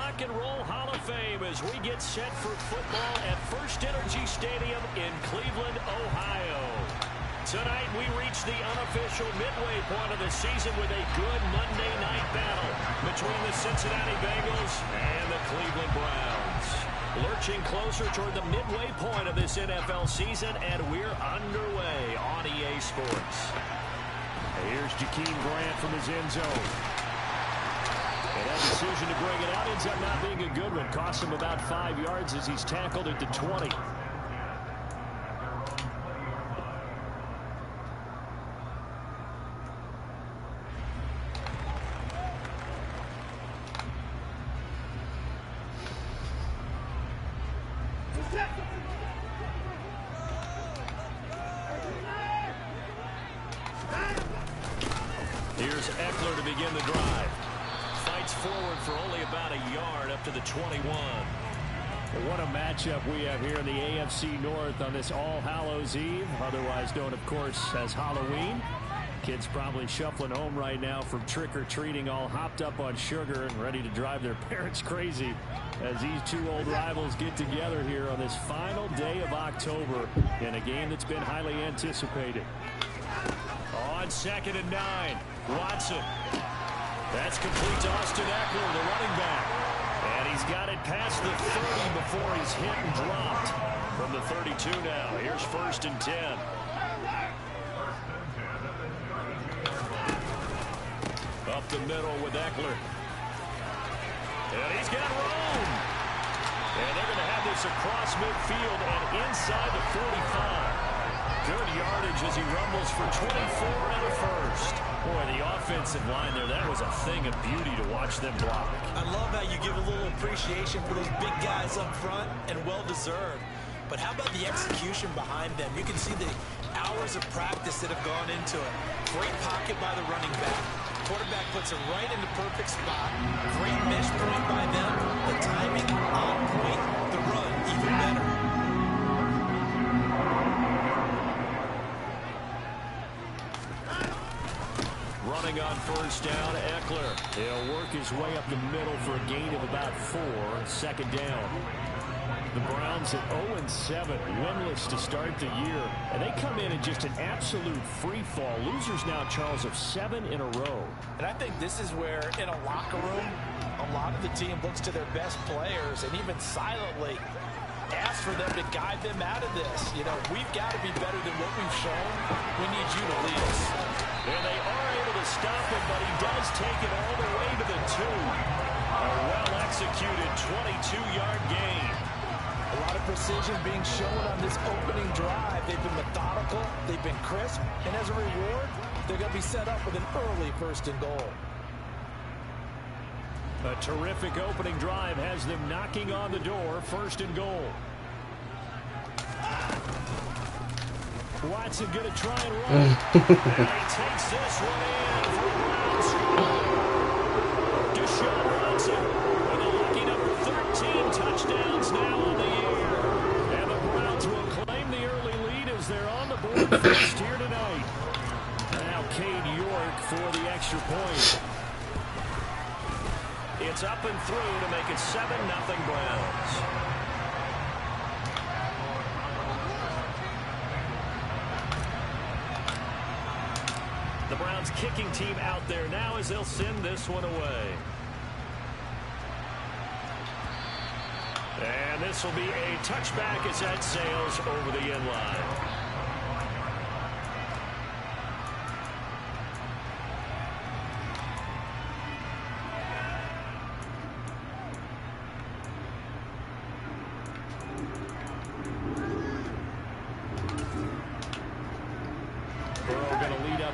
Rock and Roll Hall of Fame as we get set for football at First Energy Stadium in Cleveland, Ohio. Tonight we reach the unofficial midway point of the season with a good Monday night battle between the Cincinnati Bengals and the Cleveland Browns. Lurching closer toward the midway point of this NFL season, and we're underway on EA Sports. Here's Jakeem Grant from his end zone. And that decision to bring it out ends up not being a good one. Costs him about 5 yards as he's tackled at the 20. Here's Eckler to begin the drive. Fights forward for only about a yard up to the 21. Well, what a matchup we have here in the AFC North on this All Hallows Eve, otherwise known, of course, as Halloween. Kids probably shuffling home right now from trick-or-treating, all hopped up on sugar and ready to drive their parents crazy as these two old rivals get together here on this final day of October in a game that's been highly anticipated. On 2nd and 9, Watson. That's complete to Austin Eckler, the running back. And he's got it past the 30 before he's hit and dropped. From the 32 now, here's 1st and 10. Up the middle with Eckler. And he's got room. And they're going to have this across midfield and inside the 45. Good yardage as he rumbles for 24 and a first. Boy, the offensive line there, that was a thing of beauty to watch them block. I love how you give a little appreciation for those big guys up front, and well-deserved. But how about the execution behind them? You can see the hours of practice that have gone into it. Great pocket by the running back. Quarterback puts it right in the perfect spot. Great mesh point by them. The timing on point. The run even better. Running on 1st down, Eckler. He'll work his way up the middle for a gain of about 4. 2nd down. The Browns at 0-7, winless to start the year. And they come in just an absolute free fall. Losers now, Charles, of 7 in a row. And I think this is where, in a locker room, a lot of the team looks to their best players and even silently asks for them to guide them out of this. You know, we've got to be better than what we've shown. We need you to lead us. And they are able to stop him, but he does take it all the way to the 2. A well-executed 22-yard gain. A lot of precision being shown on this opening drive. They've been methodical, they've been crisp, and as a reward, they're going to be set up with an early 1st and goal. A terrific opening drive has them knocking on the door. 1st and goal. Watson going to try and run. And he takes this one in for the Browns. Deshaun Watson with a lucky number 13 touchdowns now on the year. And the Browns will claim the early lead as they're on the board first here tonight. Now Cade York for the extra point. It's up and through to make it 7-0 Browns. The Browns kicking team out there now as they'll send this one away. And this will be a touchback as that sails over the end line.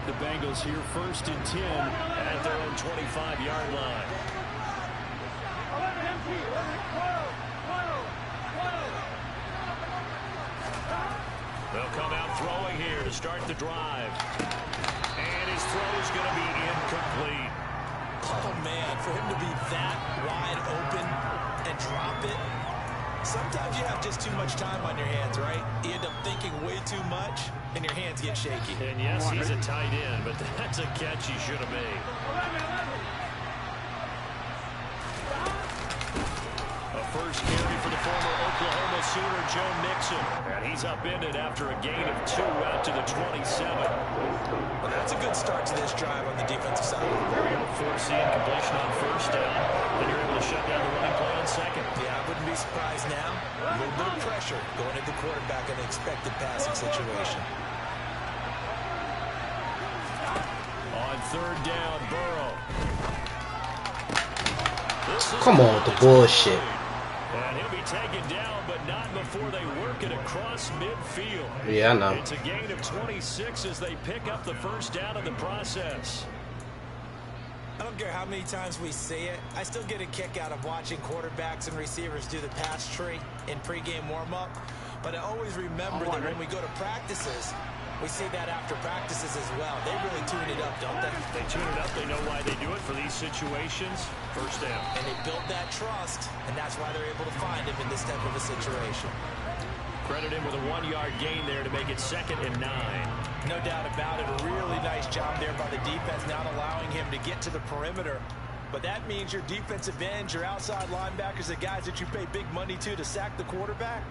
The Bengals here 1st and 10 at their own 25-yard line. They'll come out throwing here to start the drive. And his throw is going to be incomplete. Oh, man, for him to be that wide open and drop it. Sometimes you have just too much time on your hands, right? You end up thinking way too much, and your hands get shaky. And yes, he's a tight end, but that's a catch he should have made. first carry for the former Oklahoma Sooner, Joe Mixon. And he's upended after a gain of 2 out to the 27. Well, that's a good start to this drive on the defensive side. Force the incompletion on first down. Then you're able to shut down the running play on second. Yeah, I wouldn't be surprised now. A little bit of pressure going at the quarterback in an expected passing situation. On third down, Burrow. Come on with the bullshit. And he'll be taken down, but not before they work it across midfield. Yeah, I know. It's a gain of 26 as they pick up the first down in the process. I don't care how many times we see it. I still get a kick out of watching quarterbacks and receivers do the pass tree in pregame warm-up. But I always remember that when we go to practices, we see that after practices as well. They really tune it up, don't they? They tune it up. They know why they do it for these situations. First down. And they build that trust, and that's why they're able to find him in this type of a situation. Credit him with a 1-yard gain there to make it 2nd and 9. No doubt about it. A really nice job there by the defense, not allowing him to get to the perimeter. But that means your defensive ends, your outside linebackers, the guys that you pay big money to sack the quarterback,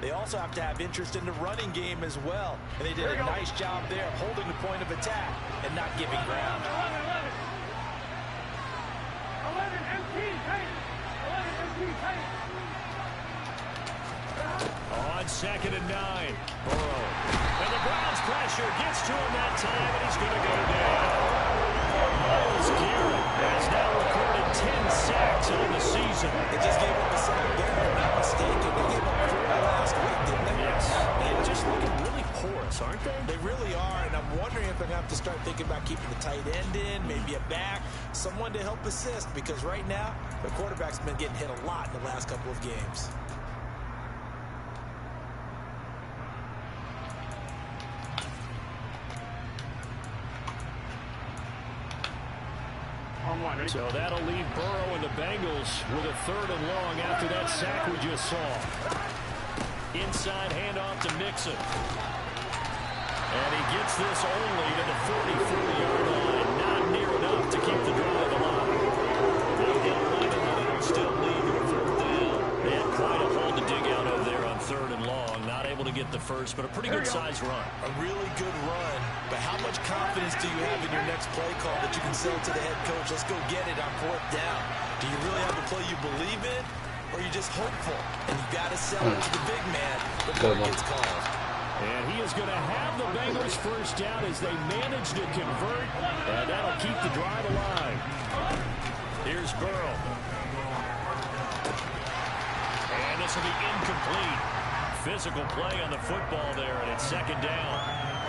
they also have to have interest in the running game as well. And they did a nice job there of holding the point of attack and not giving ground. 11 empty, tight. 11 empty, tight. On 2nd and 9, Burrow. And the Browns pressure gets to him that time, and he's going to go down. Myles Garrett has now recorded 10 sacks on the season. They just gave up a sack there, if I'm not mistaken. They gave up 4 last week, didn't they? Yes. They're just looking really porous, aren't they? They really are, and I'm wondering if they're going to have to start thinking about keeping the tight end in, maybe a back, someone to help assist, because right now, the quarterback's been getting hit a lot in the last couple of games. So that'll leave Burrow and the Bengals with a 3rd and long after that sack we just saw. Inside handoff to Mixon. And he gets this only to the 44-yard line. Not near enough to keep the drive alive. They'll still lead with 4th down. They had quite a hole to dig out over there on 3rd and long. Not able to get the first, but a pretty good-sized run. A really good run. But how much confidence do you have in your next play call that you can sell to the head coach? Let's go get it on 4th down. Do you really have a play you believe in, or are you just hopeful? And you got to sell it to the big man before it gets called. And he is going to have the Bengals first down as they manage to convert, and that'll keep the drive alive. Here's Burrow. And this will be incomplete. Physical play on the football there, and it's 2nd down.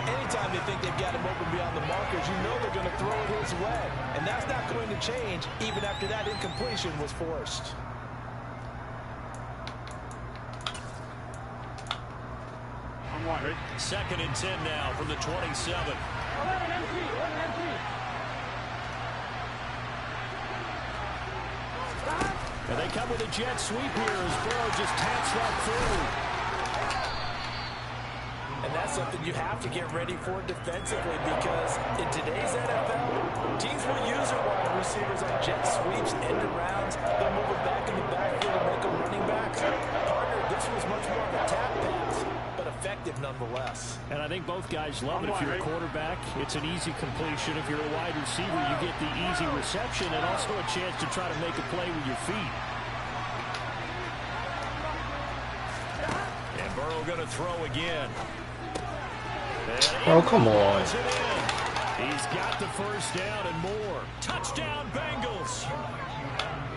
Anytime they think they've got him open beyond the markers, you know they're going to throw it his way. And that's not going to change even after that incompletion was forced. I'm wondering. 2nd and 10 now from the 27. 11 empty, 11 empty. And they come with a jet sweep here as Burrow just taps that through. And that's something you have to get ready for defensively, because in today's NFL, teams will use their wide receivers on jet sweeps, end arounds. They'll move it back in the backfield and make them running backs. Partner, this was much more of a tap pass, but effective nonetheless. And I think both guys love it. If you're a quarterback, it's an easy completion. If you're a wide receiver, you get the easy reception and also a chance to try to make a play with your feet. And Burrow going to throw again. Oh, come on. He's got the first down and more. Touchdown, Bengals.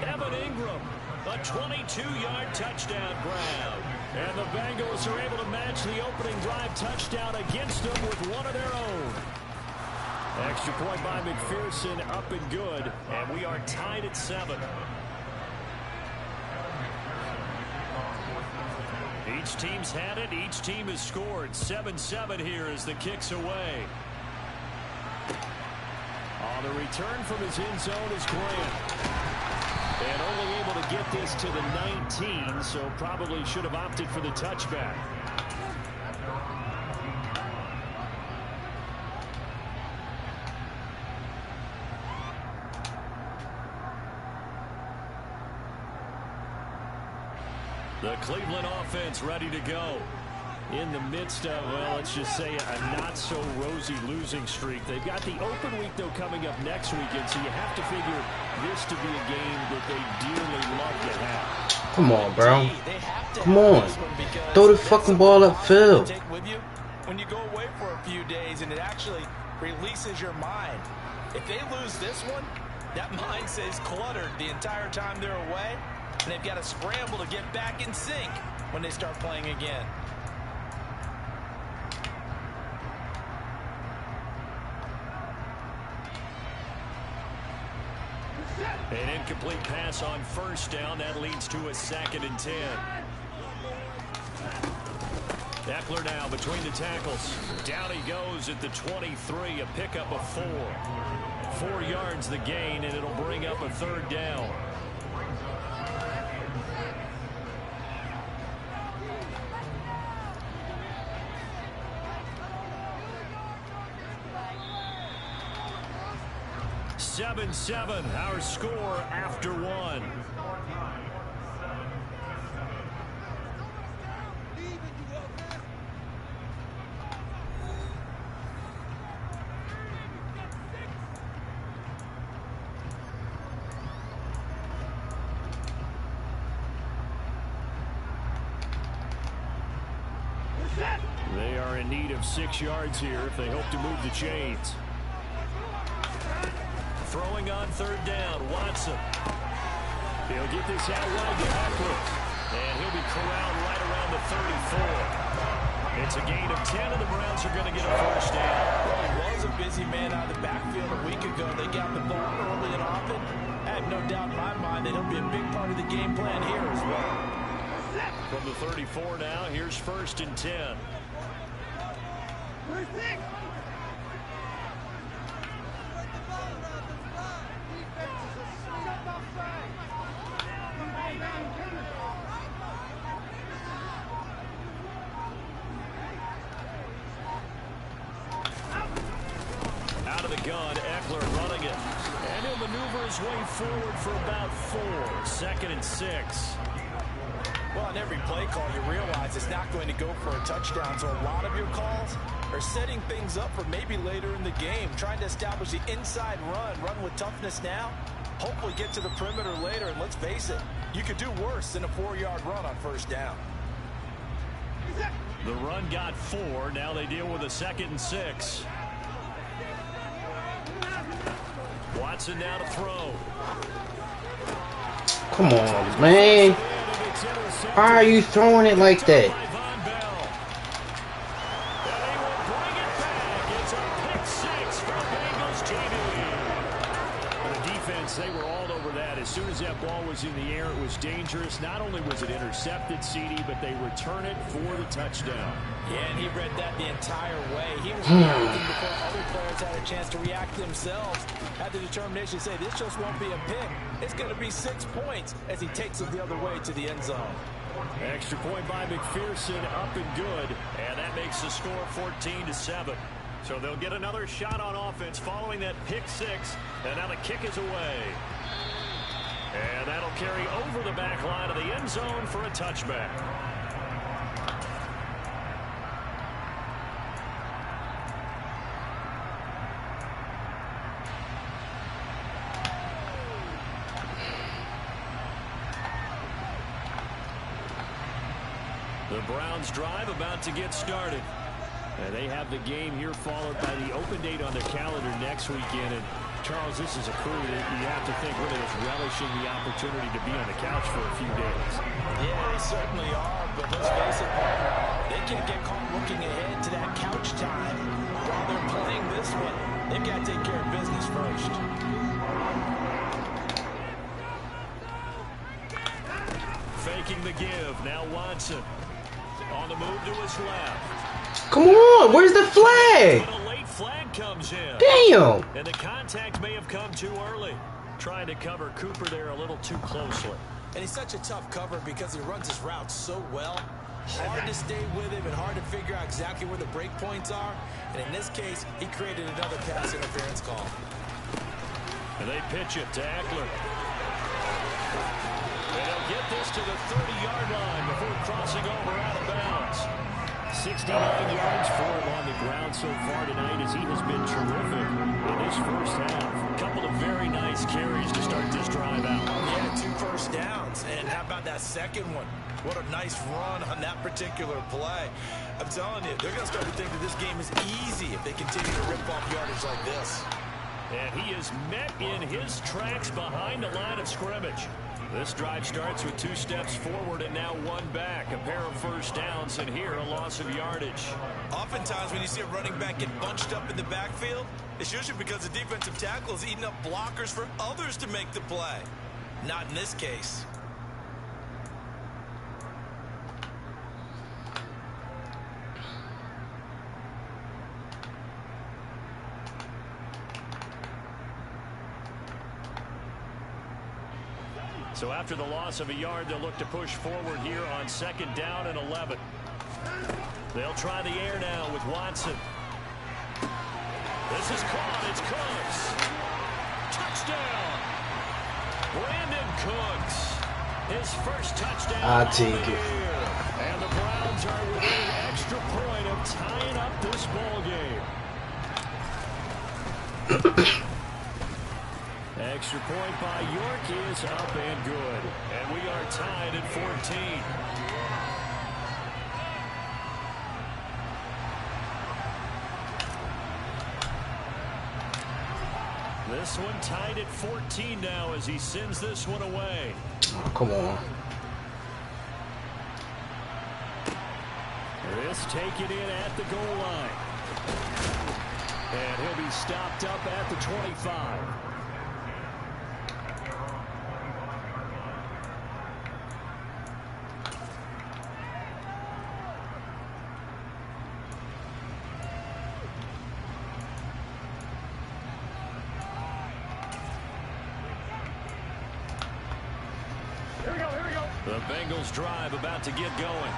Evan Ingram, a 22-yard touchdown grab. And the Bengals are able to match the opening drive touchdown against them with one of their own. Extra point by McPherson, up and good. And we are tied at 7. Each team's had it. Each team has scored. 7-7 here as the kick's away. On the return from his end zone is Grant. And only able to get this to the 19, so probably should have opted for the touchback. The Cleveland offense ready to go. In the midst of, well, let's just say a not-so-rosy losing streak. They've got the open week, though, coming up next weekend, so you have to figure this to be a game that they dearly love to have. Come on, bro. Come on. Throw the fucking ball upfield. Take with you when you go away for a few days, and it actually releases your mind. If they lose this one, that mind stays cluttered the entire time they're away, and they've got to scramble to get back in sync when they start playing again. An incomplete pass on first down. That leads to a 2nd and 10. Eckler now between the tackles. Down he goes at the 23. A pickup of 4. 4 yards the gain, and it'll bring up a 3rd down. Seven, our score after 1. They are in need of 6 yards here if they hope to move the chains. Throwing on 3rd down, Watson. He'll get this out wide to Eckler. And he'll be corralled right around the 34. It's a gain of 10, and the Browns are going to get a 1st down. Well, he was a busy man out of the backfield a week ago. They got the ball early and often. I have no doubt in my mind that he'll be a big part of the game plan here as well. From the 34 now, here's 1st and 10. Out of the gun, Eckler running it. And he'll maneuver his way forward for about 4. 2nd and 6. Well, on every play call, you realize it's not going to go for a touchdown. So a lot of your calls are setting things up for maybe later in the game, trying to establish the inside run with toughness now, hopefully get to the perimeter later. And let's face it, you could do worse than a 4-yard run on 1st down. The run got 4. Now they deal with a 2nd and 6. Watson now to throw. Come on, man. Why are you throwing it like that? The defense, they were all over that. As soon as that ball was in the air, it was dangerous. Not only was it intercepted, CD, but they return it for the touchdown. Yeah, and he read that the entire way. He was reacting before other players had a chance to react themselves. Had the determination to say, this just won't be a pick. It's going to be 6 points as he takes it the other way to the end zone. Extra point by McPherson, up and good. And that makes the score 14-7. So they'll get another shot on offense following that pick 6. And now the kick is away. And that'll carry over the back line of the end zone for a touchback. The Browns drive about to get started. And they have the game here followed by the open date on their calendar next weekend. And Charles, this is a crew that you have to think really is relishing the opportunity to be on the couch for a few days. Yeah, they certainly are, but let's face it, they can't get caught looking ahead to that couch time while they're playing this one. They've got to take care of business first. Faking the give. Now Watson on the move to his left. Come on, where's the flag? But a late flag comes in. Damn. And the contact may have come too early. Trying to cover Cooper there a little too closely. And he's such a tough cover because he runs his routes so well. Hard to stay with him and hard to figure out exactly where the break points are. And in this case, he created another pass interference call. And they pitch it to Eckler. And they'll get this to the 30-yard line before crossing over out of bounds. 69 yards for him on the ground so far tonight as he has been terrific in this first half. A couple of very nice carries to start this drive out. Yeah, 2 first downs. And how about that second one? What a nice run on that particular play. I'm telling you, they're going to start to think that this game is easy if they continue to rip off yardage like this. And he is met in his tracks behind the line of scrimmage. This drive starts with 2 steps forward and now 1 back. A pair of first downs, and here a loss of yardage. Oftentimes when you see a running back get bunched up in the backfield, it's usually because the defensive tackle is eating up blockers for others to make the play. Not in this case. So after the loss of a yard, they'll look to push forward here on 2nd down and 11. They'll try the air now with Watson. This is caught. It's Cooks. Touchdown. Brandon Cooks. His first touchdown. I'll take it. And the Browns are within an extra point of tying up this ball game. Extra point by York is up and good. And we are tied at 14. This one tied at 14 now as he sends this one away. Oh, come on. This taken in at the goal line. And he'll be stopped up at the 25. The Bengals drive about to get going.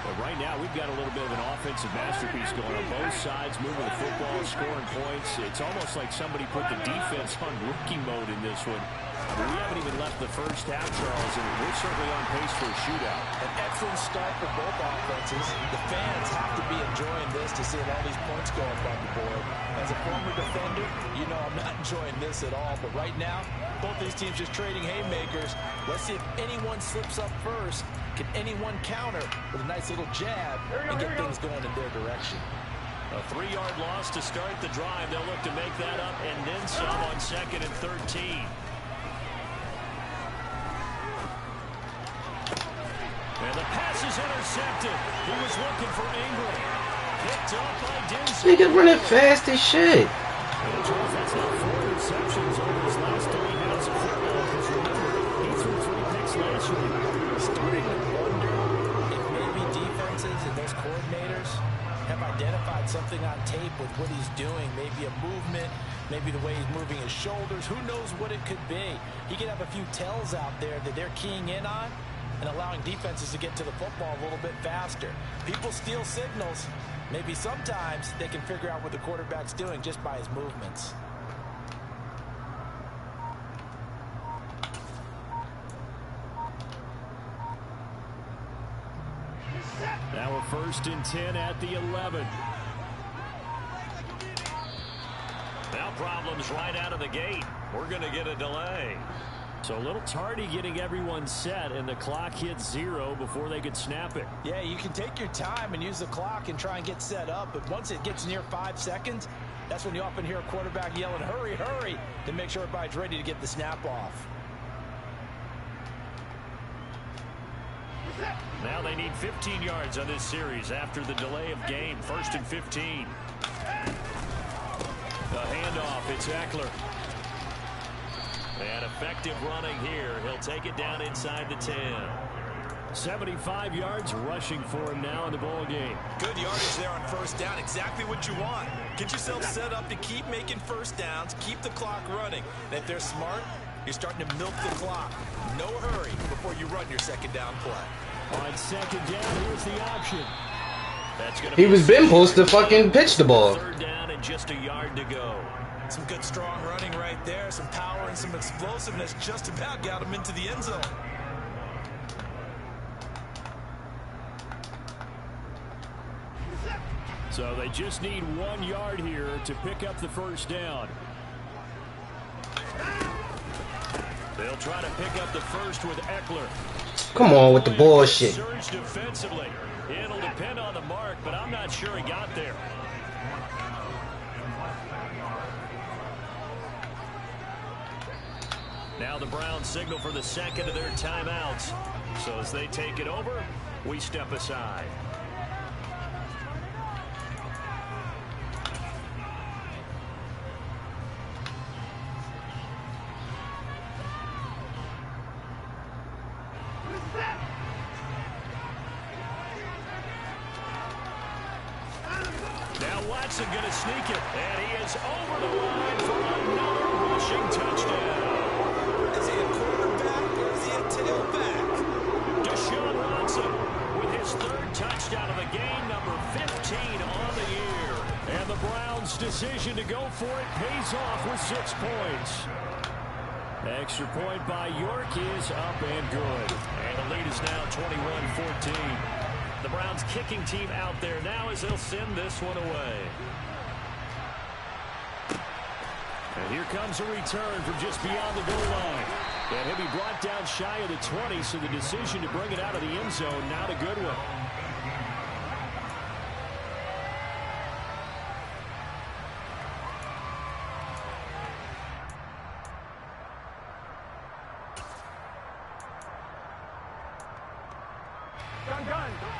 But right now, we've got a little bit of an offensive masterpiece going on both sides, moving the football, scoring points. It's almost like somebody put the defense on rookie mode in this one. I mean, we haven't even left the first half, Charles, and we're certainly on pace for a shootout. An excellent start for both offenses. The fans have to be enjoying this to see all these points go up on the board. As a former defender, you know I'm not enjoying this at all. But right now, both these teams just trading haymakers. Let's see if anyone slips up first. Can anyone counter with a nice little jab and get things going in their direction? A 3-yard loss to start the drive. They'll look to make that up and then some on 2nd and 13. And the pass is intercepted. He was looking for Ingram. Picked up by Dinson. Nigga running fast as shit. That's now 4 receptions over his last 3 minutes of football. Because remember, he threw 3 picks last week. Starting to wonder if maybe defenses and those coordinators have identified something on tape with what he's doing. Maybe a movement, maybe the way he's moving his shoulders. Who knows what it could be? He could have a few tells out there that they're keying in on and allowing defenses to get to the football a little bit faster. People steal signals. Maybe sometimes they can figure out what the quarterback's doing just by his movements. Now a 1st and 10 at the 11. Now problems right out of the gate. We're going to get a delay. So a little tardy getting everyone set, and the clock hits 0 before they could snap it. Yeah, you can take your time and use the clock and try and get set up, but once it gets near 5 seconds, that's when you often hear a quarterback yelling, hurry, hurry, to make sure everybody's ready to get the snap off. Now they need 15 yards on this series after the delay of game. 1st and 15. The handoff, it's Eckler. And effective running here. He'll take it down inside the 10. 75 yards rushing for him now in the ball game. Good yardage there on 1st down. Exactly what you want. Get yourself set up to keep making 1st downs. Keep the clock running. And if they're smart, you're starting to milk the clock. No hurry before you run your 2nd down play. On 2nd down, here's the option. That's gonna He was been supposed to fucking pitch the ball. 3rd down and just a yard to go. Some good strong running right there. Some power and some explosiveness just about got him into the end zone. So they just need 1 yard here to pick up the first down. They'll try to pick up the first with Eckler. Come on with the bullshit. Surge defensively. It'll depend on the mark, but I'm not sure he got there. Now the Browns signal for the second of their timeouts. So as they take it over, we step aside. Now Watson going to sneak it, and he is over the line for another rushing touchdown. Is he a quarterback or is he a tailback? Deshaun Watson with his 3rd touchdown of the game, number 15 on the year. And the Browns' decision to go for it pays off with 6 points. Extra point by York is up and good. And the lead is now 21-14. The Browns kicking team out there now as they'll send this one away. And here comes a return from just beyond the goal line. And he'll be brought down shy of the 20, so the decision to bring it out of the end zone, not a good one.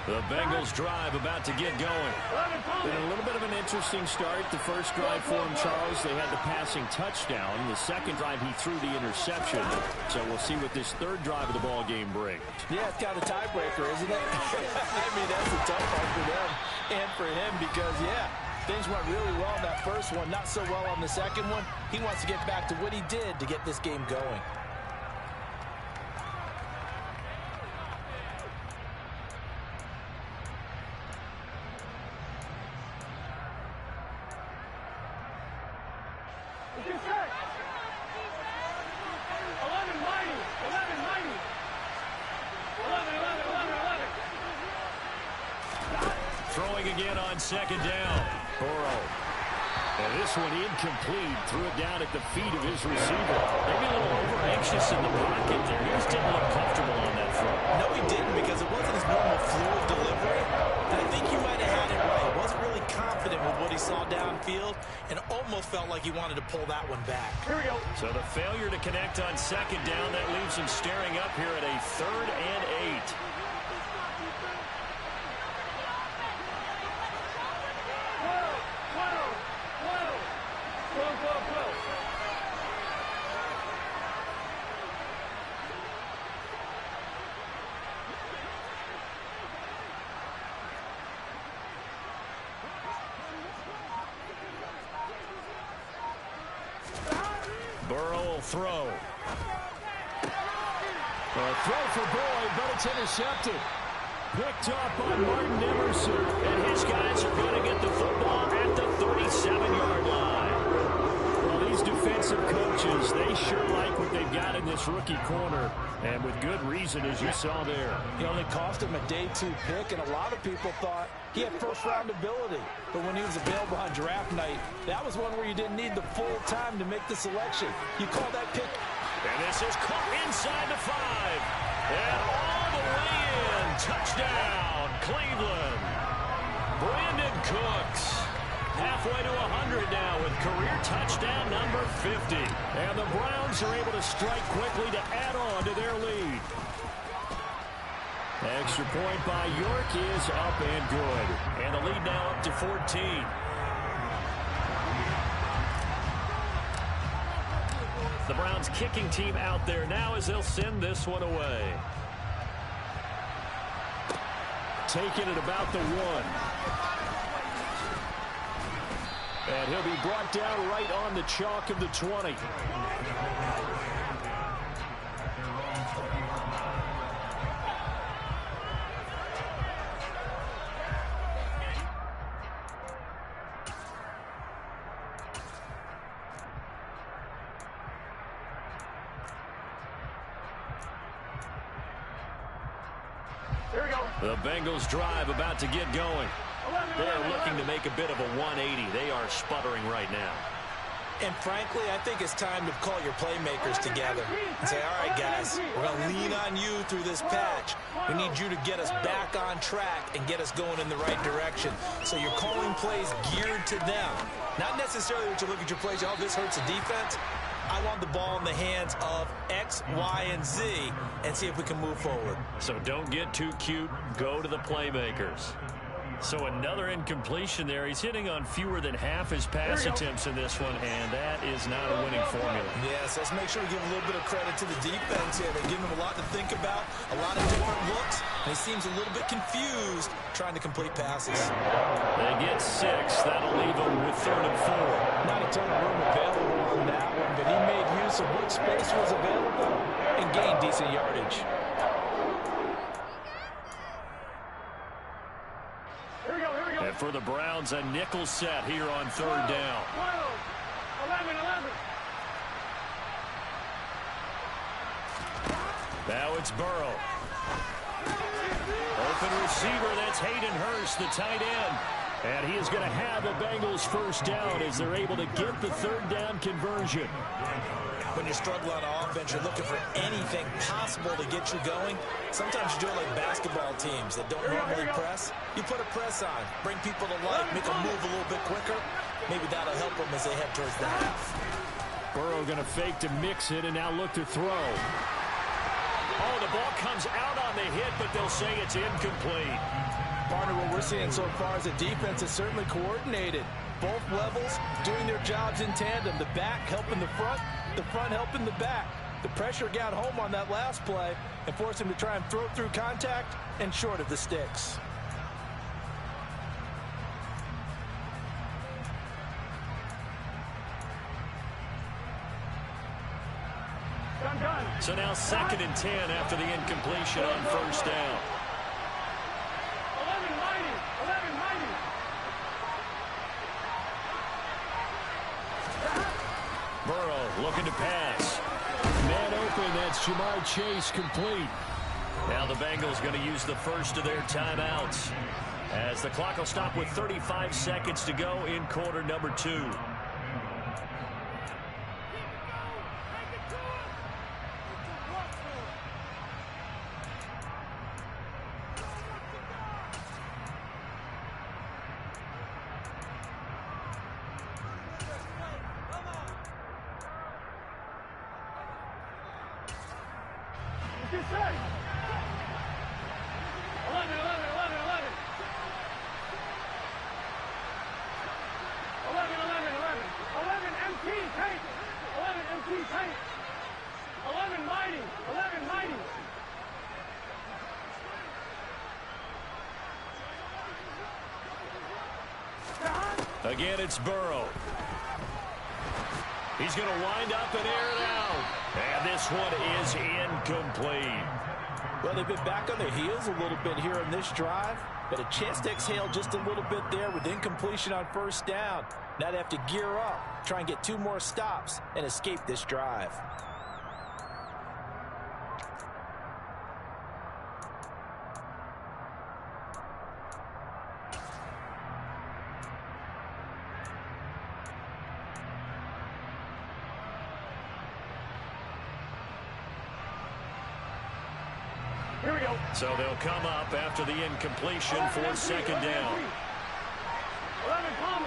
The Bengals drive about to get going. Been a little bit of an interesting start. The first drive for him, Charles, they had the passing touchdown. The second drive, he threw the interception. So we'll see what this 3rd drive of the ball game brings. Yeah, it's kind of a tiebreaker, isn't it? I mean, that's a tough part for them and for him because, yeah, things went really well in that first one, not so well on the second one. He wants to get back to what he did to get this game going. Throwing again on 2nd down. Burrow. And this one incomplete. Threw it down at the feet of his receiver. Maybe a little over-anxious in the pocket there. He just didn't look comfortable on that front. No, he didn't because it wasn't his normal fluid delivery. And I think he might have had it right. He wasn't really confident with what he saw downfield and almost felt like he wanted to pull that one back. Here we go. So the failure to connect on 2nd down, that leaves him staring up here at a 3rd and 8. Burrow will throw. A throw for Boyd, but it's intercepted. Picked up by Martin Emerson. And his guys are going to get the football at the 37-yard line. Well, these defensive coaches, they sure like what they've got in this rookie corner. And with good reason, as you saw there. He only cost him a day 2 pick, and a lot of people thought he had first-round ability. But when he was available on draft night, that was one where you didn't need the full time to make the selection. You call that pick. And this is caught inside the 5. And all the way in. Touchdown, Cleveland. Brandon Cooks. Halfway to 100 now with career touchdown number 50. And the Browns are able to strike quickly to add on to their lead. Extra point by York is up and good. And the lead now up to 14. The Browns kicking team out there now as they'll send this one away. Taking it about the 1. And he'll be brought down right on the chalk of the 20. The Bengals drive about to get going. They're looking to make a bit of a 180. They are sputtering right now. And frankly, I think it's time to call your playmakers together and say, all right, guys, we're going to lean on you through this patch. We need you to get us back on track and get us going in the right direction. So you're calling plays geared to them. Not necessarily that you look at your plays, oh, this hurts the defense. I want the ball in the hands of X, Y, and Z and see if we can move forward. So don't get too cute. Go to the playmakers. So another incompletion there. He's hitting on fewer than half his pass attempts in this one, and that is not a winning formula. Yes, let's make sure we give a little bit of credit to the defense here. They're giving him a lot to think about, a lot of different looks, and he seems a little bit confused trying to complete passes. They get 6. That'll leave him with 3rd and 4. Not a ton of room available on that one, but he made use of what space was available and gained decent yardage. And for the Browns, a nickel set here on 3rd down. 11. Now it's Burrow. Open receiver, that's Hayden Hurst, the tight end. And he is going to have the Bengals first down as they're able to get the 3rd down conversion. When you struggle on offense, you're looking for anything possible to get you going. Sometimes you do it like basketball teams that don't normally press. You put a press on, bring people to life, make them move a little bit quicker. Maybe that'll help them as they head towards the half. Burrow going to fake to mix it and now look to throw. Oh, the ball comes out on the hit, but they'll say it's incomplete. Partner, what we're seeing so far is a defense is certainly coordinated. Both levels doing their jobs in tandem. The back helping the front helping the back. The pressure got home on that last play and forced him to try and throw through contact and short of the sticks. So now 2nd and 10 after the incompletion on 1st down. 11. Burrow looking to pass. Man open, that's Jamar Chase complete. Now the Bengals going to use the first of their timeouts as the clock will stop with 35 seconds to go in quarter number 2. Just say. 11. 11 MT tank. 11 MT tank. 11 mighty. 11 mighty. Again, it's Burrow. He's going to wind up and air it out. And this one is incomplete. Well, they've been back on their heels a little bit here on this drive, but a chance to exhale just a little bit there with incompletion on 1st down. Now they have to gear up, try and get 2 more stops and escape this drive. Here we go. So they'll come up after the incompletion for 2nd down. 11 Palmer.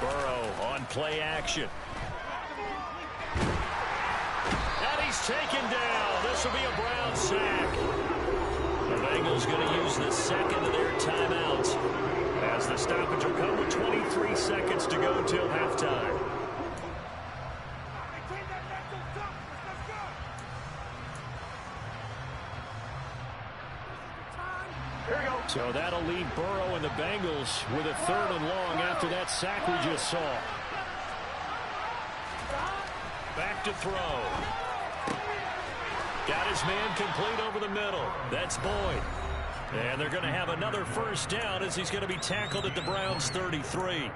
Burrow on play action. And he's taken down. This will be a Brown sack. The Bengals going to use the 2nd of their timeouts as the stoppage will come with 23 seconds to go till halftime. So that'll leave Burrow and the Bengals with a 3rd and long after that sack we just saw. Back to throw. Got his man complete over the middle. That's Boyd. And they're going to have another 1st down as he's going to be tackled at the Browns' 33.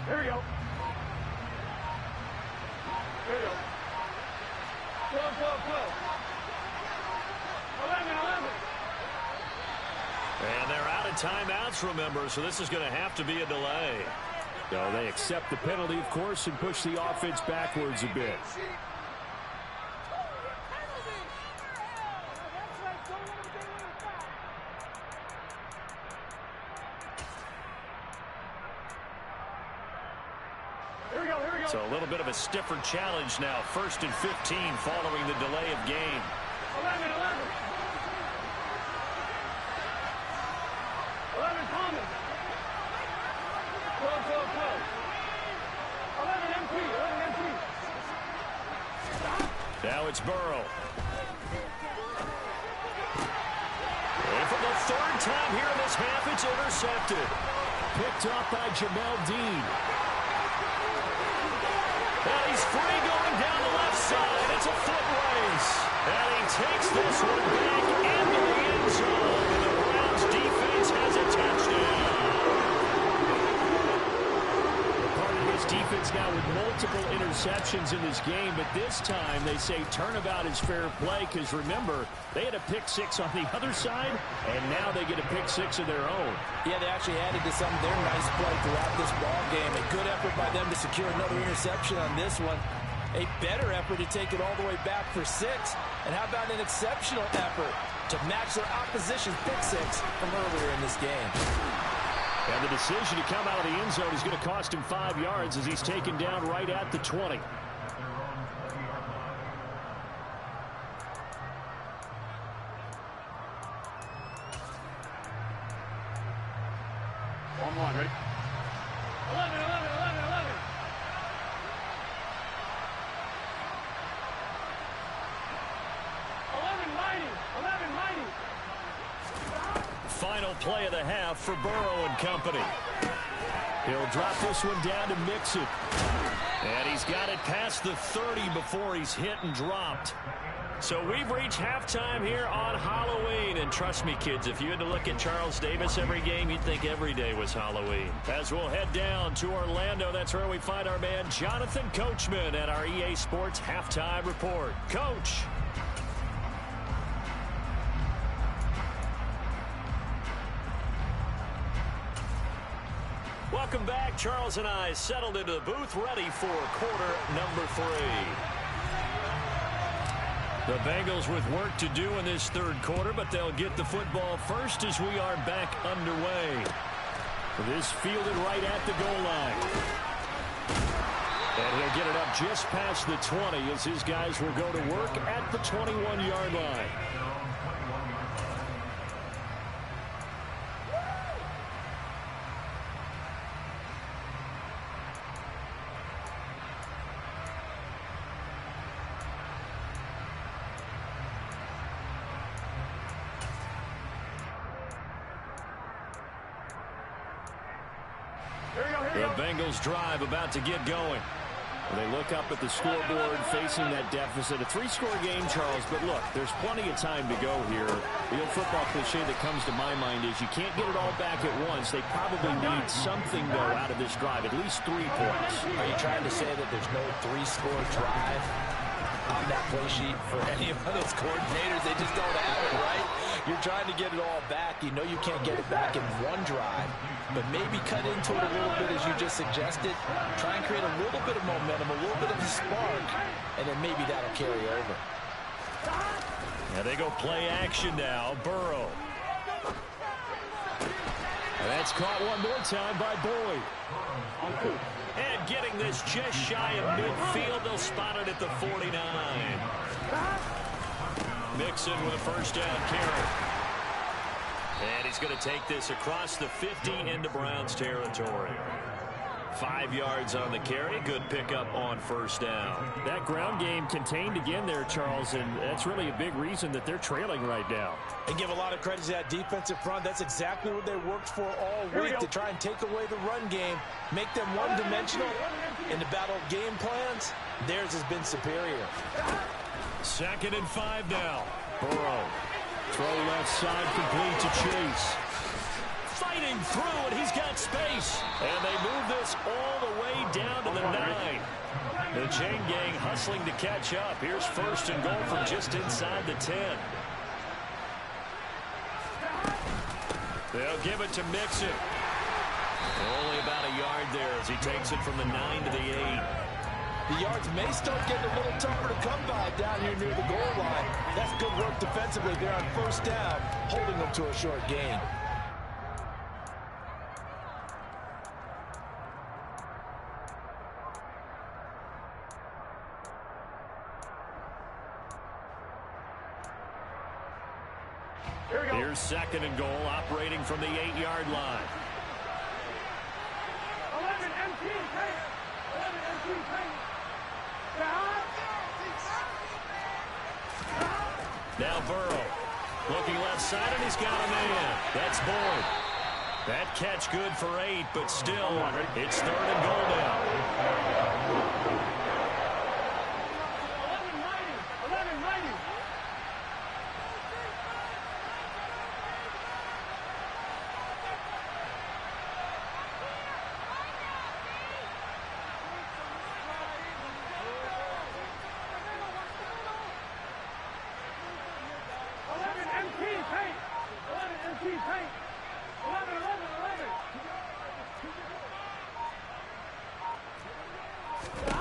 Here we go. Here we go. 12, 12, 12. 11, 11. And they're out of timeouts, remember, so this is going to have to be a delay. So they accept the penalty, of course, and push the offense backwards a bit. So a little bit of a stiffer challenge now. 1st and 15 following the delay of game. 11, 11. 11, Thomas. 12, 12, 12. 11, MP. 11, MP. Now it's Burrow. And for the 3rd time here in this half, it's intercepted. Picked up by Jamel Dean. And he's free going down the left side. It's a foot race. And he takes this one back into the end zone. And the Browns defense has a touchdown. Part of his defense now with multiple interceptions in this game, but this time they say turnabout is fair play because remember, they had a pick 6 on the other side, and now they get a pick 6 of their own. Yeah, they actually added to some of their nice play throughout this ball game. A good effort by them to secure another interception on this one. A better effort to take it all the way back for 6. And how about an exceptional effort to match their opposition's pick 6 from earlier in this game. And the decision to come out of the end zone is going to cost him 5 yards as he's taken down right at the 20. Ready? 11, 11, 11, 11. 11, mighty. 11, mighty. Final play of the half for Burrow and company. He'll drop this one down to Mixon. And he's got it past the 30 before he's hit and dropped. So we've reached halftime here on Halloween. And trust me, kids, if you had to look at Charles Davis every game, you'd think every day was Halloween. As we'll head down to Orlando, that's where we find our man Jonathan Coachman at our EA Sports Halftime Report. Coach. Welcome back. Charles and I settled into the booth, ready for quarter number 3. The Bengals with work to do in this 3rd quarter, but they'll get the football first as we are back underway. This fielded right at the goal line. And he'll get it up just past the 20 as his guys will go to work at the 21-yard line. The Bengals drive about to get going. They look up at the scoreboard facing that deficit. A 3-score game, Charles, but look, there's plenty of time to go here. The old football cliche that comes to my mind is you can't get it all back at once. They probably need something, though, out of this drive, at least 3 points. Are you trying to say that there's no 3-score drive on that play sheet for any of those coordinators? They just don't have it, right? You're trying to get it all back. You know you can't get it back in one drive, but maybe cut into it a little bit as you just suggested. Try and create a little bit of momentum, a little bit of a spark, and then maybe that'll carry over. And they go play action now. Burrow. And that's caught one more time by Boyd. And getting this just shy of midfield. They'll spot it at the 49. Mixon with a first down carry. And he's going to take this across the 50 into Browns territory. 5 yards on the carry. Good pickup on first down. That ground game contained again there, Charles, and that's really a big reason that they're trailing right now. And give a lot of credit to that defensive front. That's exactly what they worked for all week, to try and take away the run game, make them one-dimensional. In the battle of game plans, theirs has been superior. 2nd and 5 now. Burrow. Throw left side complete to Chase. fighting through, and he's got space. And they move this all the way down to the 9. The chain gang hustling to catch up. Here's first and goal from just inside the 10. They'll give it to Mixon. Only about a yard there as he takes it from the 9 to the 8. The yards may start getting a little tougher to come by down here near the goal line. That's good work defensively there on first down, holding them to a short gain. Here's second and goal, operating from the 8-yard line. 11 empty paint. 11 empty paint. Now Burrow, looking left side, and he's got a man. That's Boyd. That catch good for 8, but still, it's third and goal now. 11-90.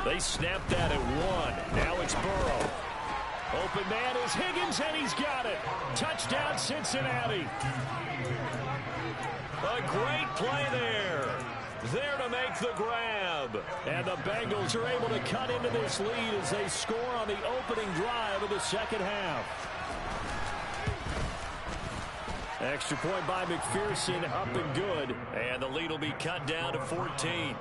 They snapped that at 1. Now it's Burrow. Open man is Higgins, and he's got it. Touchdown, Cincinnati. A great play there. There to make the grab. And the Bengals are able to cut into this lead as they score on the opening drive of the second half. Extra point by McPherson, up and good. And the lead will be cut down to 14.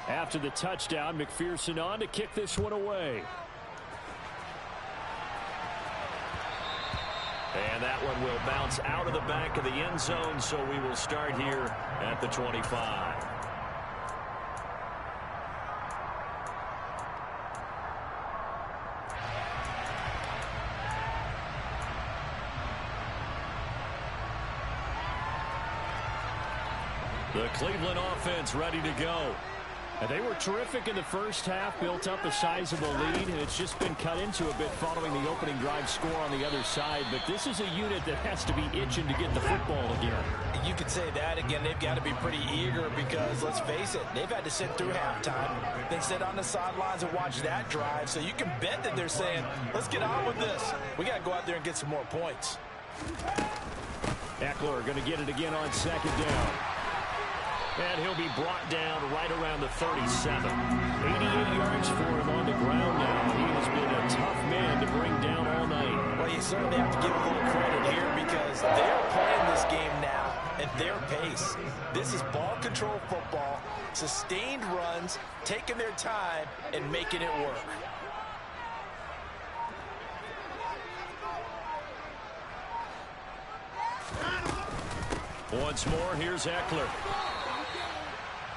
After the touchdown, McPherson on to kick this one away. And that one will bounce out of the back of the end zone, so we will start here at the 25. The Cleveland offense ready to go. And they were terrific in the first half, built up a sizable lead, and it's just been cut into a bit following the opening drive score on the other side. But this is a unit that has to be itching to get the football again. You could say that again. They've got to be pretty eager because, let's face it, they've had to sit through halftime, then sit on the sidelines and watch that drive. So you can bet that they're saying, let's get on with this. We got to go out there and get some more points. Eckler going to get it again on second down. And he'll be brought down right around the 37. 88 yards for him on the ground now. He has been a tough man to bring down all night. Well, you certainly have to give a little credit here because they're playing this game now at their pace. This is ball control football, sustained runs, taking their time, and making it work. Once more, here's Eckler.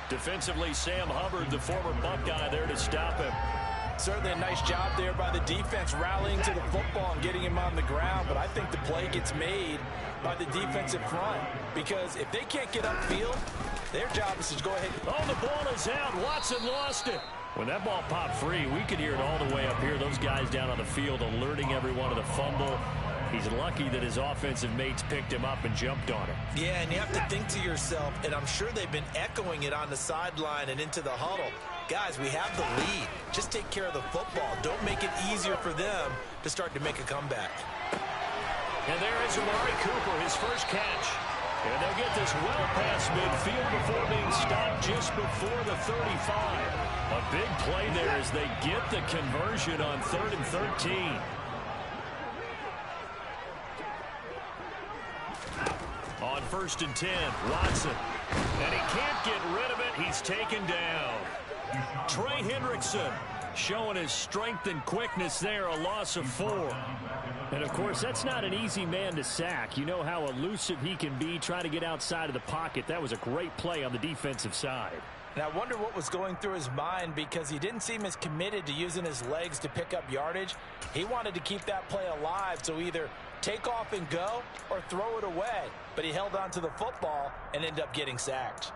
Defensively, Sam Hubbard, the former Buckeye, there to stop him. Certainly a nice job there by the defense rallying to the football and getting him on the ground, but I think the play gets made by the defensive front because if they can't get upfield, their job is to go ahead. Oh, the ball is out. Watson lost it. When that ball popped free, we could hear it all the way up here. Those guys down on the field alerting everyone of the fumble. He's lucky that his offensive mates picked him up and jumped on him. Yeah, and you have to think to yourself, and I'm sure they've been echoing it on the sideline and into the huddle. Guys, we have the lead. Just take care of the football. Don't make it easier for them to start to make a comeback. And there is Amari Cooper, his first catch. And they'll get this well past midfield before being stopped just before the 35. A big play there as they get the conversion on 3rd and 13. On 1st and 10, Watson. And he can't get rid of it. He's taken down. Trey Hendrickson showing his strength and quickness there, a loss of 4. And, of course, that's not an easy man to sack. You know how elusive he can be, trying to get outside of the pocket. That was a great play on the defensive side. And I wonder what was going through his mind because he didn't seem as committed to using his legs to pick up yardage. He wanted to keep that play alive, so either take off and go or throw it away. But he held on to the football and ended up getting sacked.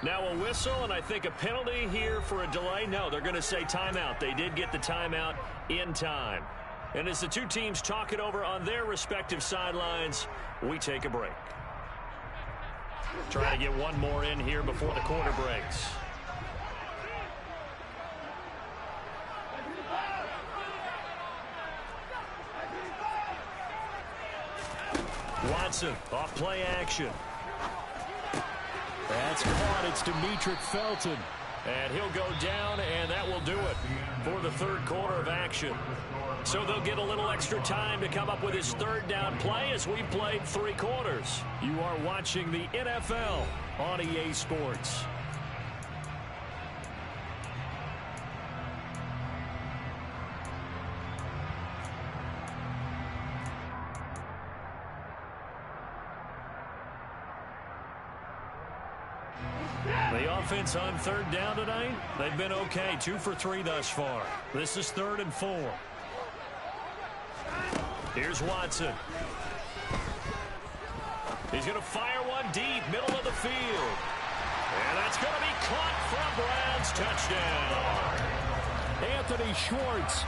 Now a whistle, and I think a penalty here for a delay. No, they're going to say timeout. They did get the timeout in time. And as the two teams talk it over on their respective sidelines, we take a break. Trying to get one more in here before the quarter breaks. Watson, off play action. That's caught. It's Demetric Felton. And he'll go down, and that will do it for the third quarter of action. So they'll get a little extra time to come up with his third down play as we've played 3 quarters. You are watching the NFL on EA Sports. The offense on third down tonight, they've been okay. 2 for 3 thus far. This is 3rd and 4. Here's Watson. He's going to fire one deep, middle of the field. And that's going to be caught for a Browns touchdown. Anthony Schwartz,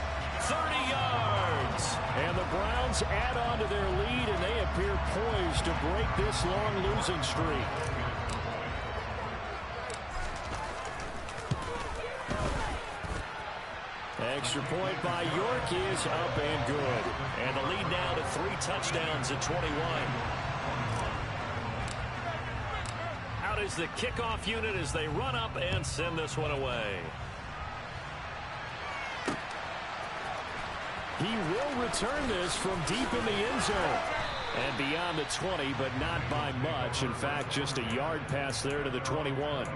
30 yards. And the Browns add on to their lead, and they appear poised to break this long losing streak. Extra point by York is up and good. And the lead now to 3 touchdowns at 21. Out is the kickoff unit as they run up and send this one away. He will return this from deep in the end zone. And beyond the 20, but not by much. In fact, just a yard pass there to the 21.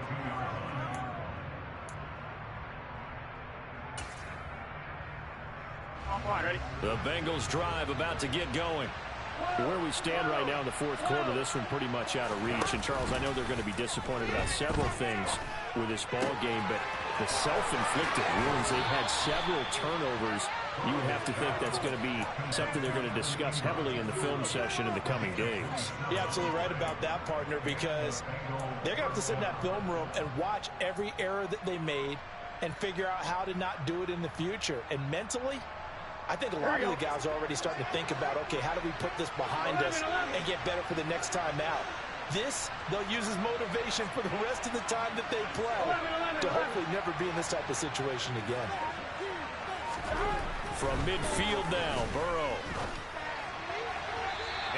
The Bengals drive about to get going. Where we stand right now in the 4th quarter, this one pretty much out of reach. And, Charles, I know they're going to be disappointed about several things with this ball game, but the self-inflicted wounds, they've had several turnovers. You have to think that's going to be something they're going to discuss heavily in the film session in the coming days. You're absolutely right about that, partner, because they're going to have to sit in that film room and watch every error that they made and figure out how to not do it in the future. And mentally, I think a lot of the guys are already starting to think about, okay, how do we put this behind us and get better for the next time out? This, they'll use as motivation for the rest of the time that they play to hopefully never be in this type of situation again. From midfield now, Burrow.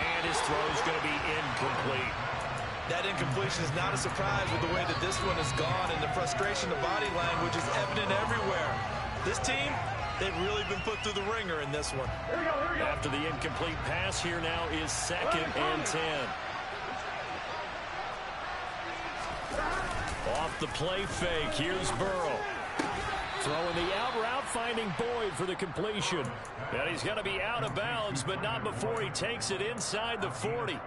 And his throw's going to be incomplete. That incompletion is not a surprise with the way that this one has gone, and the frustration, the body language is evident everywhere. This team, they've really been put through the ringer in this one. After the incomplete pass, here now is 2nd and 10. Off the play fake, here's Burrow. Throwing the out route, finding Boyd for the completion. And he's going to be out of bounds, but not before he takes it inside the 40.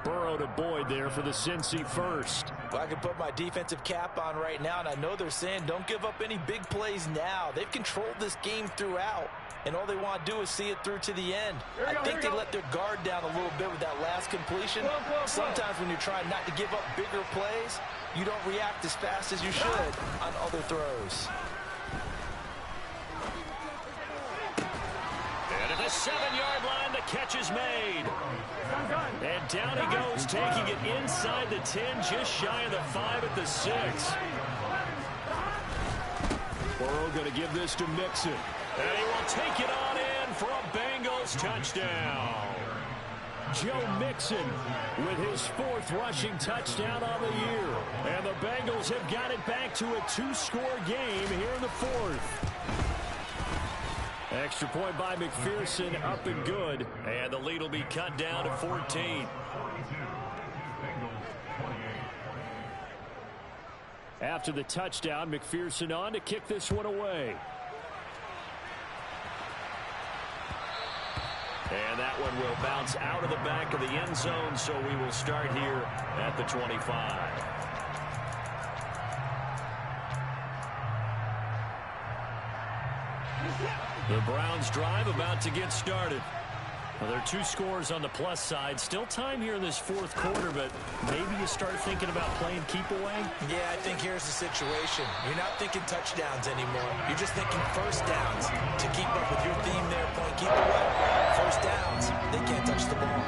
Burrow to Boyd there for the Cincy first. Well, I can put my defensive cap on right now, and I know they're saying don't give up any big plays now. They've controlled this game throughout, and all they want to do is see it through to the end. I think they let their guard down a little bit with that last completion. Sometimes when you're trying not to give up bigger plays, you don't react as fast as you should on other throws. And at the 7-yard line, the catch is made. And down he goes, taking it inside the 10, just shy of the 5 at the 6. Burrow going to give this to Mixon. And he will take it on in for a Bengals touchdown. Joe Mixon with his 4th rushing touchdown on the year. And the Bengals have got it back to a 2-score game here in the 4th. Extra point by McPherson, up and good. And the lead will be cut down to 14. After the touchdown, McPherson on to kick this one away. And that one will bounce out of the back of the end zone, so we will start here at the 25. The Browns drive about to get started. Well, there are 2 scores on the plus side. Still time here in this fourth quarter, but maybe you start thinking about playing keep away? Yeah, I think here's the situation. You're not thinking touchdowns anymore. You're just thinking first downs to keep up with your theme there, playing keep away. First downs, they can't touch the ball.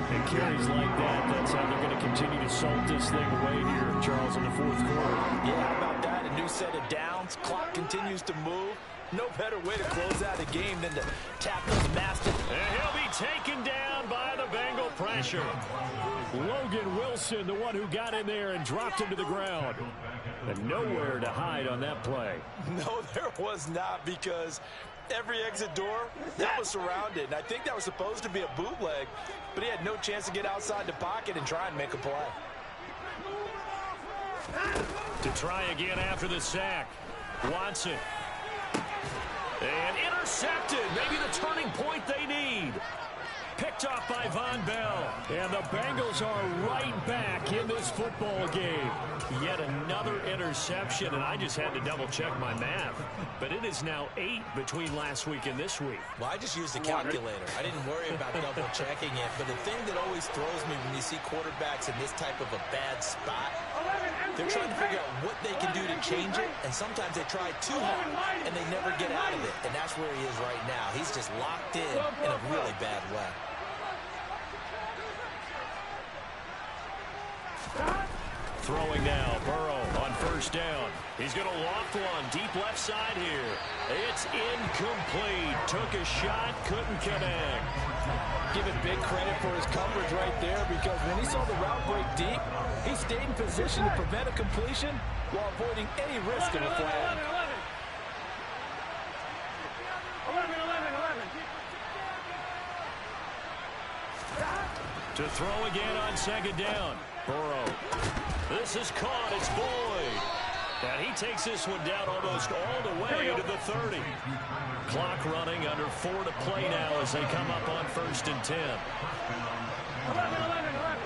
And carries like that, that's how they're going to continue to salt this thing away here, Charles, in the fourth quarter. Yeah, how about that? A new set of downs. Clock continues to move. No better way to close out a game than to tap those masters. And he'll be taken down by the Bengal pressure. Logan Wilson, the one who got in there and dropped him to the ground. And nowhere to hide on that play. No, there was not, because every exit door, that was surrounded. And I think that was supposed to be a bootleg, but he had no chance to get outside the pocket and try and make a play. To try again after the sack. Watson. And intercepted. Maybe the turning point they need. Picked off by Von Bell. And the Bengals are right back in this football game. Yet another interception, and I just had to double-check my math. But it is now 8 between last week and this week. Well, I just used a calculator. I didn't worry about double-checking it. But the thing that always throws me when you see quarterbacks in this type of a bad spot, they're trying to figure out what they can do to change it, and sometimes they try too hard, and they never get out of it. And that's where he is right now. He's just locked in a really bad way. Throwing now, Burrow on first down. He's going to loft one deep left side here. It's incomplete. Took a shot, couldn't connect. Give it big credit for his coverage right there, because when he saw the route break deep, he stayed in position to prevent a completion while avoiding any risk of a flag. 11. To throw again on second down. Burrow. This is caught. It's Boyd. And he takes this one down almost all the way to the 30. Clock running, under 4 to play now as they come up on 1st and 10. 11.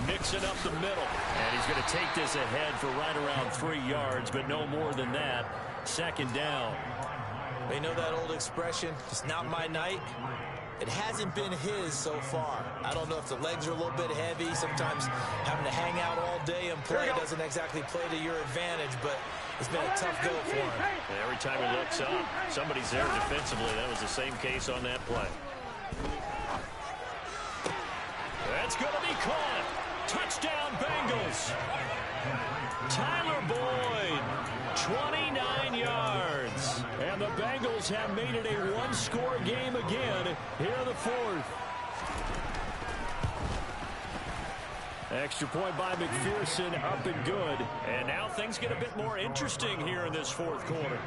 Mixing up the middle. And he's going to take this ahead for right around 3 yards, but no more than that. Second down. They know that old expression, it's not my night. It hasn't been his so far. I don't know if the legs are a little bit heavy. Sometimes having to hang out all day and play doesn't exactly play to your advantage, but it's been a tough go for him. And every time he looks up, somebody's there defensively. That was the same case on that play. That's going to be caught. Touchdown, Bengals. Tyler Boyd, 29 yards. And the Bengals have made it a one-score game again here in the fourth. Extra point by McPherson, up and good. And now things get a bit more interesting here in this fourth quarter.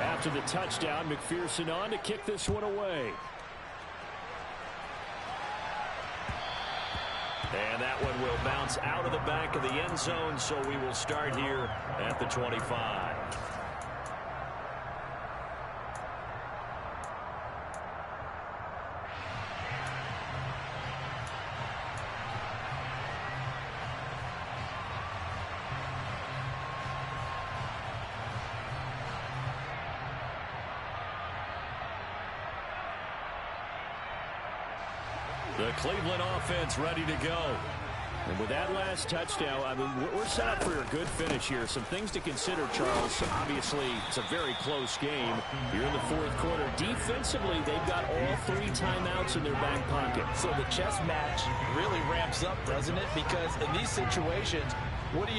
After the touchdown, McPherson on to kick this one away. And that one will bounce out of the back of the end zone, so we will start here at the 25. The Cleveland offense ready to go. And with that last touchdown, I mean, we're set up for a good finish here. Some things to consider, Charles. Obviously, it's a very close game. You're in the fourth quarter. Defensively, they've got all 3 timeouts in their back pocket. So the chess match really ramps up, doesn't it? Because in these situations, what do?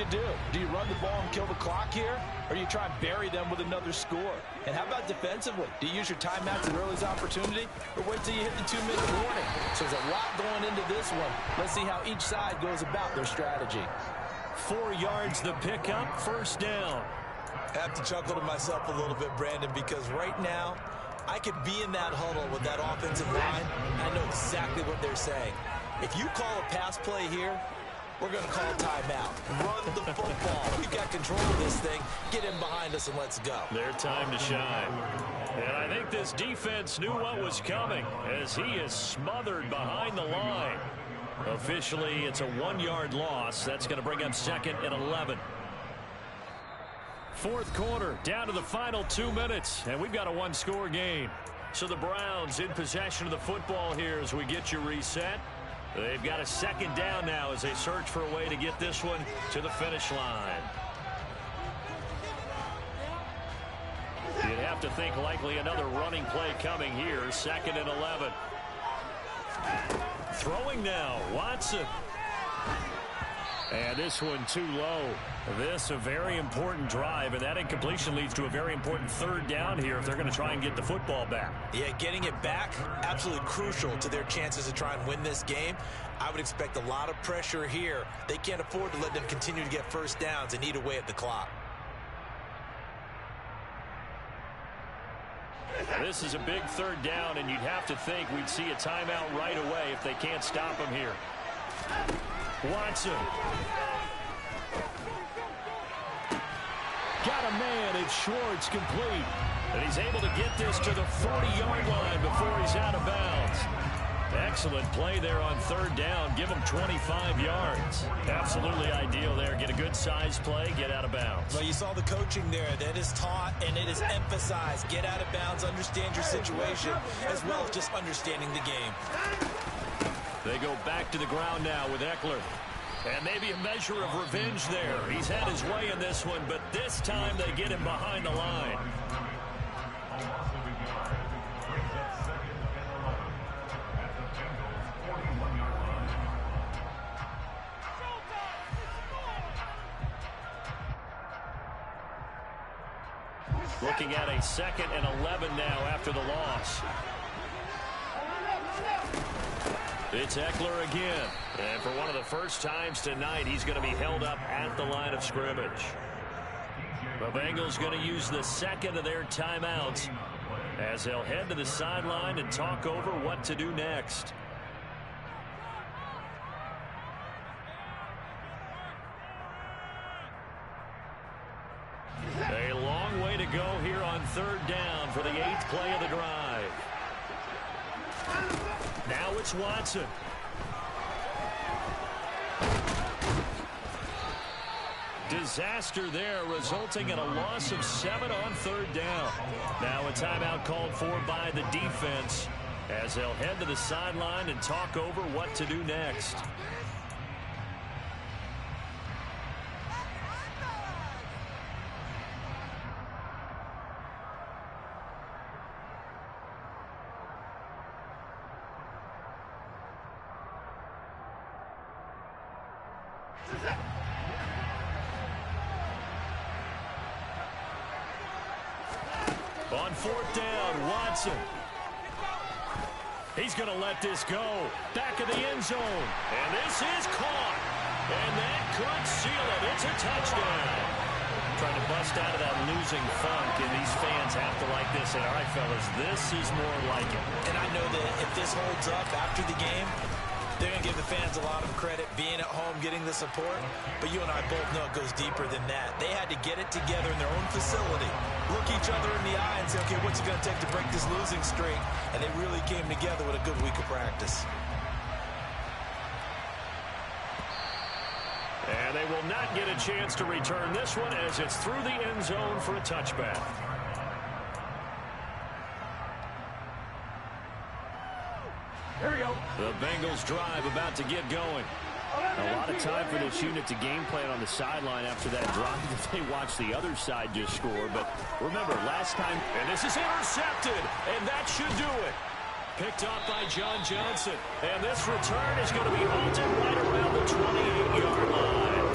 Do you run the ball and kill the clock here? Or do you try and bury them with another score? And how about defensively? Do you use your timeouts at earliest opportunity? Or wait till you hit the 2-minute warning? So there's a lot going into this one. Let's see how each side goes about their strategy. 4 yards the pickup, first down. I have to chuckle to myself a little bit, Brandon, because right now, I could be in that huddle with that offensive line. I know exactly what they're saying. If you call a pass play here, we're going to call timeout. Run the football. We've got control of this thing. Get him behind us and let's go. Their time to shine. And I think this defense knew what was coming as he is smothered behind the line. Officially, it's a 1-yard loss. That's going to bring up second and 11. Fourth quarter, down to the final 2 minutes, and we've got a one-score game. So the Browns in possession of the football here as we get you reset. They've got a second down now as they search for a way to get this one to the finish line. You'd have to think likely another running play coming here. Second and 11. Throwing now, Watson. And this one too low. This a very important drive, and that incompletion leads to a very important third down here if they're going to try and get the football back. Yeah, getting it back, absolutely crucial to their chances to try and win this game. I would expect a lot of pressure here. They can't afford to let them continue to get first downs and eat away at the clock. This is a big third down, and you'd have to think we'd see a timeout right away if they can't stop him here. Watson. Got a man. It's Schwartz complete. And he's able to get this to the 40-yard line before he's out of bounds. Excellent play there on third down. Give him 25 yards. Absolutely ideal there. Get a good size play, get out of bounds. Well, you saw the coaching there. That is taught and it is emphasized. Get out of bounds, understand your situation, as well as just understanding the game. They go back to the ground now with Eckler. And maybe a measure of revenge there. He's had his way in this one, but this time they get him behind the line. Looking at a second and 11 now after the loss. It's Eckler again. And for one of the first times tonight, he's going to be held up at the line of scrimmage. The Bengals going to use the second of their timeouts as they'll head to the sideline and talk over what to do next. A long way to go here on third down for the 8th play of the drive. Now it's Watson. Disaster there, resulting in a loss of 7 on third down. Now a timeout called for by the defense as they'll head to the sideline and talk over what to do next. On fourth down, Watson. He's going to let this go. Back of the end zone. And this is caught. And that could seal it. It's a touchdown. Trying to bust out of that losing funk, and these fans have to like this. And all right, fellas, this is more like it. And I know that if this holds up after the game, they're going to give the fans a lot of credit being at home, getting the support. But you and I both know it goes deeper than that. They had to get it together in their own facility, look each other in the eye and say, okay, what's it going to take to break this losing streak? And they really came together with a good week of practice. And they will not get a chance to return this one as it's through the end zone for a touchback. Here we go. The Bengals drive about to get going. A lot of time for this unit to game plan on the sideline after that drive that they watched the other side just score. But remember, last time, and this is intercepted, and that should do it. Picked up by John Johnson. And this return is going to be halted right around the 28-yard line.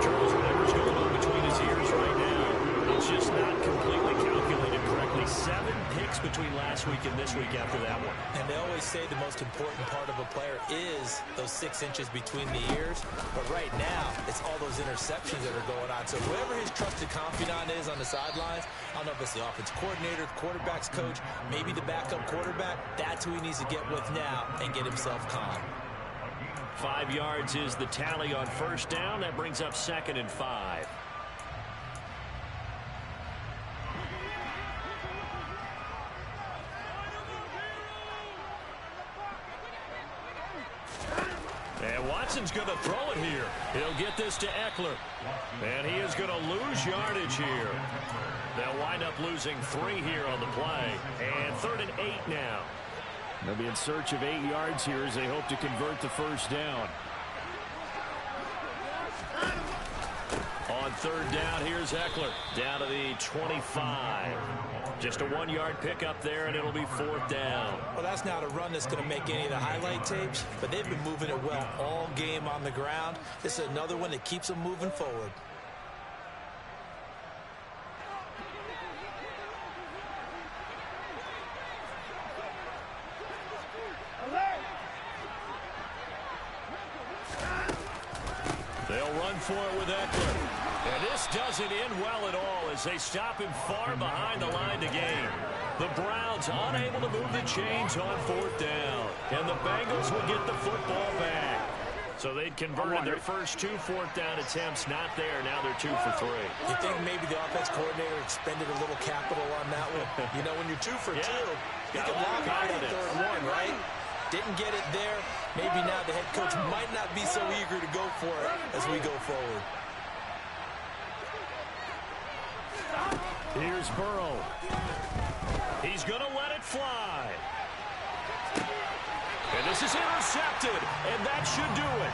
Charles, whatever's going on between his ears right now, it's just not completely calculated correctly. 7 picks between last week and this week after that one. And they always say the most important part of a player is those 6 inches between the ears. But right now, it's all those interceptions that are going on. So whoever his trusted confidant is on the sidelines, I don't know if it's the offensive coordinator, the quarterback's coach, maybe the backup quarterback, that's who he needs to get with now and get himself calm. 5 yards is the tally on first down. That brings up 2nd and 5. And Watson's going to throw it here. He'll get this to Eckler. And he is going to lose yardage here. They'll wind up losing 3 here on the play. And 3rd and 8 now. They'll be in search of 8 yards here as they hope to convert the first down. On 3rd down, here's Eckler. Down to the 25. Just a 1-yard pickup there, and it'll be 4th down. Well, that's not a run that's going to make any of the highlight tapes, but they've been moving it well all game on the ground. This is another one that keeps them moving forward. They'll run for it with Eckler. And this doesn't end well at all as they stop him far behind the line to gain. The Browns unable to move the chains on 4th down. And the Bengals will get the football back. So they'd converted their first 2 4th down attempts. Not there. Now they're 2 for 3. You think maybe the offense coordinator expended a little capital on that one? You know, when you're 2 for 2, you can lock on that 3rd one, right? Didn't get it there. Maybe now the head coach might not be so eager to go for it as we go forward. Here's Burrow. He's going to let it fly. And this is intercepted, and that should do it.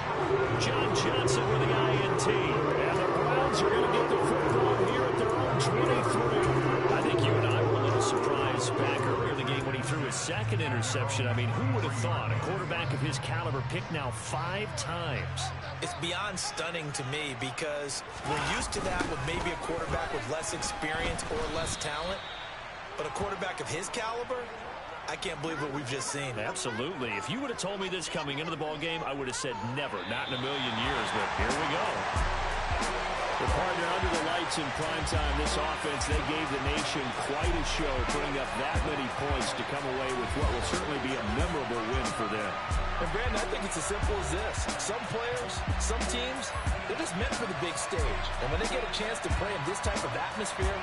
John Johnson with the INT. And the Browns are going to get the football here at their own 23. I think you and I were a little surprised back earlier in the game when he threw his 2nd interception. I mean, who would have thought a quarterback of his caliber picked now 5 times? It's beyond stunning to me because we're used to that with maybe a quarterback with less experience or less talent. But a quarterback of his caliber, I can't believe what we've just seen. Absolutely. If you would have told me this coming into the ball game, I would have said never, not in a million years. But here we go. The partner under the lights in primetime, this offense, they gave the nation quite a show, putting up that many points to come away with what will certainly be a memorable win for them. And Brandon, I think it's as simple as this. Some players, some teams, they're just meant for the big stage. And when they get a chance to play in this type of atmosphere,